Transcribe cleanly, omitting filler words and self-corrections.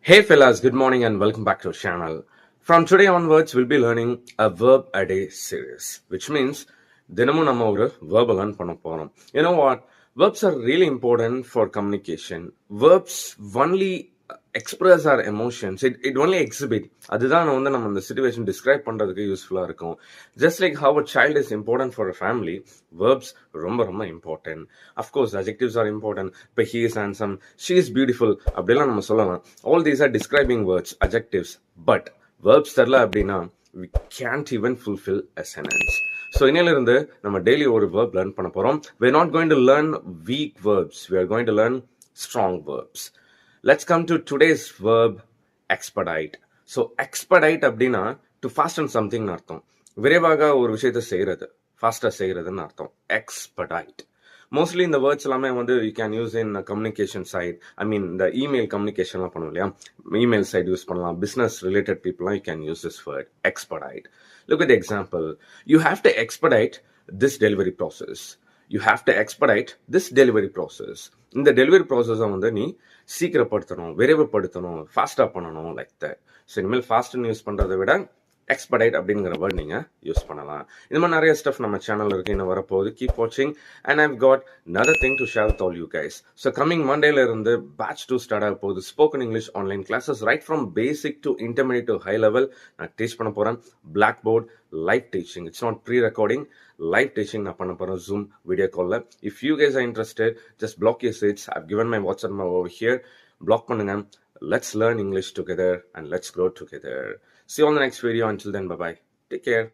Hey fellas, good morning and welcome back to our channel. From today onwards, we'll be learning a verb a day series, which means தினமும் நம்ம ஒரு verb learn பண்ண போறோம். You know what? Verbs are really important for communication. Verbs only express our emotions. It only exhibit. அதுதான் நம்ம இந்த situation describe பண்றதுக்கு யூஸ்ஃபுல்லா இருக்கும். Just like how a child is important for a family, verbs ரொம்ப important. Of course, adjectives are important. இப்போ he is handsome, she is beautiful அப்படிலாம் நம்ம சொல்லலாம். All these are describing words, adjectives. But verbs தெரியல அப்படின்னா we can't even fulfill a sentence. So இன்னிலிருந்து நம்ம daily ஒரு verb learn பண்ண போறோம். We're not going to learn weak verbs. We are going to learn strong verbs. Let's come to today's verb, expedite. So expedite அப்படின்னா to fasten something அர்த்தம். விரைவாக ஒரு விஷயத்தை செய்யறது, ஃபாஸ்டா செய்யறதுன்னு அர்த்தம். Expedite. மோஸ்ட்லி இந்த வேர்ட்ஸ் எல்லாமே you can use in communication side. இந்த இமெயில் கம்யூனிகேஷன்லாம் பண்ணுவோம் இல்லையா, இமெயில் சைட் யூஸ் பண்ணலாம். பிஸ்னஸ் ரிலேட்டட் பீப்புள்லாம் you can use this word expedite. Look at example. You have to expedite this delivery process. You have to expedite this delivery process. இந்த delivery ப்ராசஸை நீ சீக்கிரப்படுத்தணும், விரைவுபடுத்தணும், ஃபாஸ்டாக பண்ணணும், லைக் தட். ஸோ இனிமேல் ஃபாஸ்ட்னு use பண்ணுறதை விட எக்ஸ்படைட் அப்படிங்கிற வேர்ட் நீங்கள் யூஸ் பண்ணலாம். இந்த மாதிரி நிறைய ஸ்டஃப் நம்ம சேனலில் இருக்கு, இன்னும் வரப்போகுது. கீப் வாட்சிங் and I've got another thing to share with all you guys. So coming மண்டேல இருந்து பேட்ச் 2 ஸ்டார்ட் ஆக போகுது. Spoken English online classes right from basic to intermediate to high level நான் டீச் பண்ண போகிறேன். Blackboard live teaching. It's not pre recording, live teaching நான் பண்ண போகிறேன் ஜூம் வீடியோ காலில். If you guys are interested, just block your seats. I've given my WhatsApp number over here. Black பண்ணுங்க. Let's learn English together and let's grow together. See you on the next video. Until then, bye-bye. Take care.